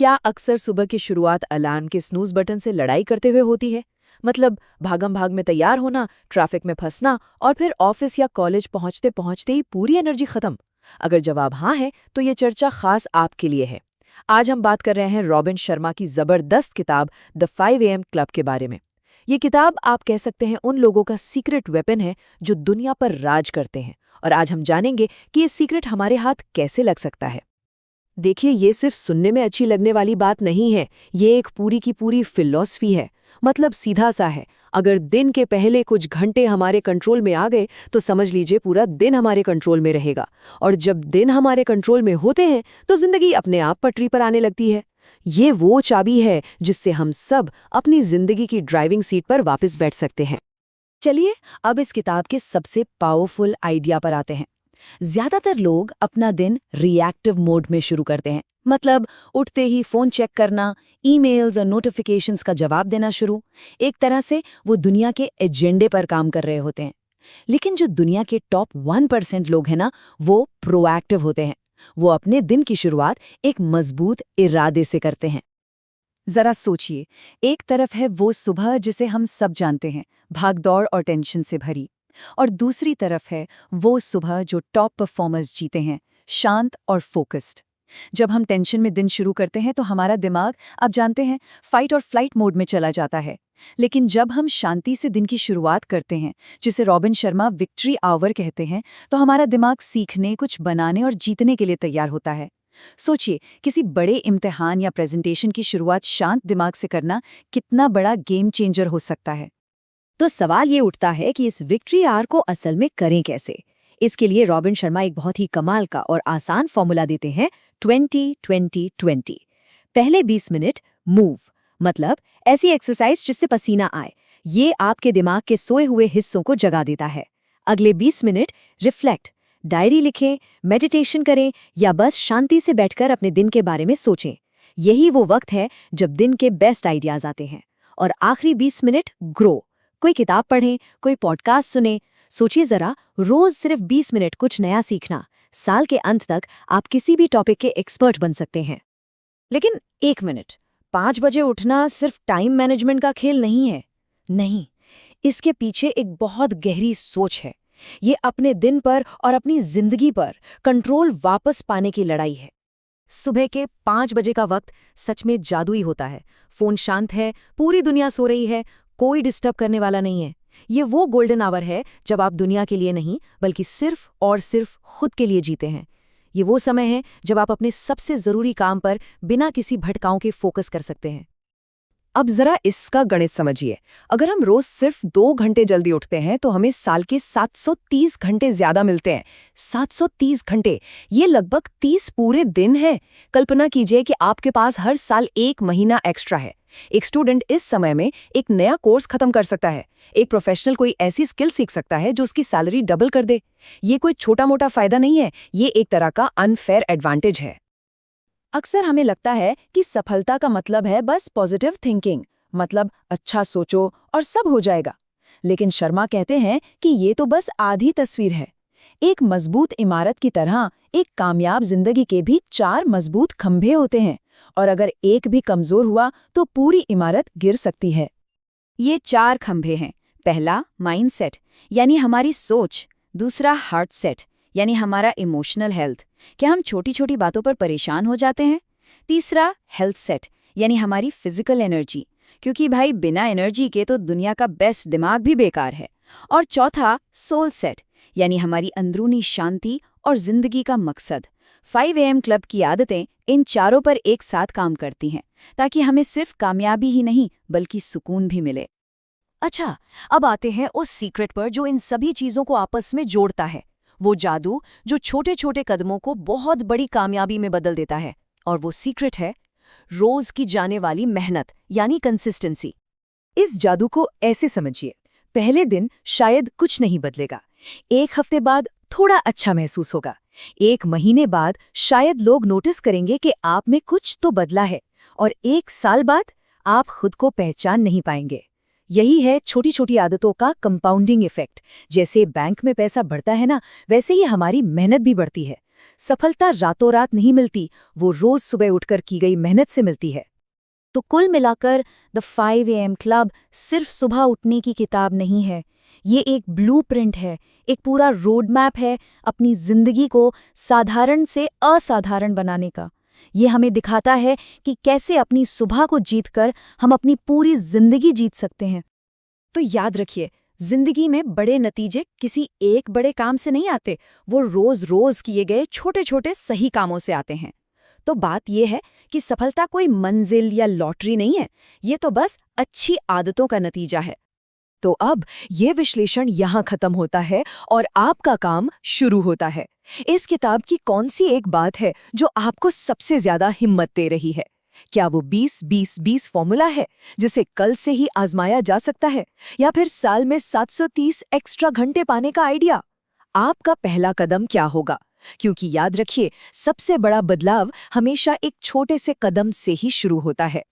क्या अक्सर सुबह की शुरुआत अलार्म के स्नूज बटन से लड़ाई करते हुए होती है? मतलब भागम भाग में तैयार होना, ट्रैफिक में फंसना और फिर ऑफिस या कॉलेज पहुंचते पहुंचते ही पूरी एनर्जी खत्म। अगर जवाब हाँ है तो ये चर्चा खास आपके लिए है। आज हम बात कर रहे हैं रॉबिन शर्मा की जबरदस्त किताब द 5 AM क्लब के बारे में। ये किताब आप कह सकते हैं उन लोगों का सीक्रेट वेपन है जो दुनिया पर राज करते हैं, और आज हम जानेंगे कि ये सीक्रेट हमारे हाथ कैसे लग सकता है। देखिए, ये सिर्फ सुनने में अच्छी लगने वाली बात नहीं है, ये एक पूरी की पूरी फिलॉसफी है। मतलब सीधा सा है, अगर दिन के पहले कुछ घंटे हमारे कंट्रोल में आ गए तो समझ लीजिए पूरा दिन हमारे कंट्रोल में रहेगा। और जब दिन हमारे कंट्रोल में होते हैं तो जिंदगी अपने आप पटरी पर आने लगती है। ये वो चाबी है जिससे हम सब अपनी जिंदगी की ड्राइविंग सीट पर वापस बैठ सकते हैं। चलिए अब इस किताब के सबसे पावरफुल आइडिया पर आते हैं। ज्यादातर लोग अपना दिन रिएक्टिव मोड में शुरू करते हैं, मतलब उठते ही फोन चेक करना, ईमेल्स और नोटिफिकेशंस का जवाब देना शुरू। एक तरह से वो दुनिया के एजेंडे पर काम कर रहे होते हैं। लेकिन जो दुनिया के टॉप 1% लोग हैं ना, वो प्रोएक्टिव होते हैं। वो अपने दिन की शुरुआत एक मजबूत इरादे से करते हैं। जरा सोचिए, एक तरफ है वो सुबह जिसे हम सब जानते हैं, भागदौड़ और टेंशन से भरी, और दूसरी तरफ है वो सुबह जो टॉप परफॉर्मर्स जीते हैं, शांत और फोकस्ड। जब हम टेंशन में दिन शुरू करते हैं तो हमारा दिमाग, आप जानते हैं, फाइट और फ्लाइट मोड में चला जाता है। लेकिन जब हम शांति से दिन की शुरुआत करते हैं, जिसे रॉबिन शर्मा विक्ट्री आवर कहते हैं, तो हमारा दिमाग सीखने, कुछ बनाने और जीतने के लिए तैयार होता है। सोचिए, किसी बड़े इम्तिहान या प्रेजेंटेशन की शुरुआत शांत दिमाग से करना कितना बड़ा गेम चेंजर हो सकता है। तो सवाल ये उठता है कि इस विक्ट्री आवर को असल में करें कैसे। इसके लिए रॉबिन शर्मा एक बहुत ही कमाल का और आसान फॉर्मूला देते हैं, 20-20-20। पहले 20 मिनट मूव, मतलब ऐसी एक्सरसाइज जिससे पसीना आए। ये आपके दिमाग के सोए हुए हिस्सों को जगा देता है। अगले 20 मिनट रिफ्लेक्ट, डायरी लिखें, मेडिटेशन करें या बस शांति से बैठकर अपने दिन के बारे में सोचें। यही वो वक्त है जब दिन के बेस्ट आइडियाज आते हैं। और आखिरी 20 मिनट ग्रो, कोई किताब पढ़ें, कोई पॉडकास्ट सुने। सोचिए जरा, रोज सिर्फ 20 मिनट कुछ नया सीखना, साल के अंत तक आप किसी भी टॉपिक के एक्सपर्ट बन सकते हैं। लेकिन एक मिनट, 5 बजे उठना सिर्फ टाइम मैनेजमेंट का खेल नहीं है। नहीं, इसके पीछे एक बहुत गहरी सोच है। ये अपने दिन पर और अपनी जिंदगी पर कंट्रोल वापस पाने की लड़ाई है। सुबह के 5 बजे का वक्त सच में जादुई होता है। फोन शांत है, पूरी दुनिया सो रही है, कोई डिस्टर्ब करने वाला नहीं है। ये वो गोल्डन आवर है जब आप दुनिया के लिए नहीं, बल्कि सिर्फ और सिर्फ खुद के लिए जीते हैं। ये वो समय है जब आप अपने सबसे जरूरी काम पर बिना किसी भटकाओं के फोकस कर सकते हैं। अब जरा इसका गणित समझिए। अगर हम रोज सिर्फ 2 घंटे जल्दी उठते हैं तो हमें साल के 730 घंटे ज्यादा मिलते हैं। 730 घंटे, ये लगभग 30 पूरे दिन हैं। कल्पना कीजिए कि आपके पास हर साल 1 महीना एक्स्ट्रा है। एक स्टूडेंट इस समय में एक नया कोर्स खत्म कर सकता है। एक प्रोफेशनल कोई ऐसी स्किल सीख सकता है जो उसकी सैलरी डबल कर दे। ये कोई छोटा मोटा फायदा नहीं है, ये एक तरह का अनफेयर एडवांटेज है। अक्सर हमें लगता है कि सफलता का मतलब है बस पॉजिटिव थिंकिंग, मतलब अच्छा सोचो और सब हो जाएगा। लेकिन शर्मा कहते हैं कि ये तो बस आधी तस्वीर है। एक मजबूत इमारत की तरह एक कामयाब जिंदगी के भी 4 मजबूत खंभे होते हैं, और अगर एक भी कमजोर हुआ तो पूरी इमारत गिर सकती है। ये 4 खंभे हैं। पहला माइंडसेट, यानी हमारी सोच। दूसरा हार्ट सेट, यानी हमारा इमोशनल हेल्थ, क्या हम छोटी छोटी बातों पर परेशान हो जाते हैं। तीसरा हेल्थ सेट, यानी हमारी फिजिकल एनर्जी, क्योंकि भाई बिना एनर्जी के तो दुनिया का बेस्ट दिमाग भी बेकार है। और चौथा सोल सेट, यानी हमारी अंदरूनी शांति और जिंदगी का मकसद। 5 AM क्लब की आदतें इन चारों पर एक साथ काम करती हैं, ताकि हमें सिर्फ कामयाबी ही नहीं बल्कि सुकून भी मिले। अच्छा, अब आते हैं उस सीक्रेट पर जो इन सभी चीजों को आपस में जोड़ता है। वो जादू जो छोटे छोटे कदमों को बहुत बड़ी कामयाबी में बदल देता है। और वो सीक्रेट है रोज की जाने वाली मेहनत, यानी कंसिस्टेंसी। इस जादू को ऐसे समझिए, पहले दिन शायद कुछ नहीं बदलेगा, 1 हफ्ते बाद थोड़ा अच्छा महसूस होगा, 1 महीने बाद शायद लोग नोटिस करेंगे कि आप में कुछ तो बदला है, और 1 साल बाद आप खुद को पहचान नहीं पाएंगे। यही है छोटी छोटी आदतों का कंपाउंडिंग इफेक्ट। जैसे बैंक में पैसा बढ़ता है ना, वैसे ही हमारी मेहनत भी बढ़ती है। सफलता रातों रात नहीं मिलती, वो रोज सुबह उठकर की गई मेहनत से मिलती है। तो कुल मिलाकर द 5 AM क्लब सिर्फ सुबह उठने की किताब नहीं है, ये एक ब्लूप्रिंट है, एक पूरा रोड मैप है अपनी जिंदगी को साधारण से असाधारण बनाने का। ये हमें दिखाता है कि कैसे अपनी सुबह को जीतकर हम अपनी पूरी जिंदगी जीत सकते हैं। तो याद रखिए, जिंदगी में बड़े नतीजे किसी एक बड़े काम से नहीं आते, वो रोज रोज किए गए छोटे छोटे सही कामों से आते हैं। तो बात यह है कि सफलता कोई मंजिल या लॉटरी नहीं है, ये तो बस अच्छी आदतों का नतीजा है। तो अब ये विश्लेषण यहाँ खत्म होता है और आपका काम शुरू होता है। इस किताब की कौन सी एक बात है जो आपको सबसे ज्यादा हिम्मत दे रही है? क्या वो 20-20-20 फॉर्मूला है जिसे कल से ही आजमाया जा सकता है, या फिर साल में 730 एक्स्ट्रा घंटे पाने का आइडिया? आपका पहला कदम क्या होगा? क्योंकि याद रखिए, सबसे बड़ा बदलाव हमेशा एक छोटे से कदम से ही शुरू होता है।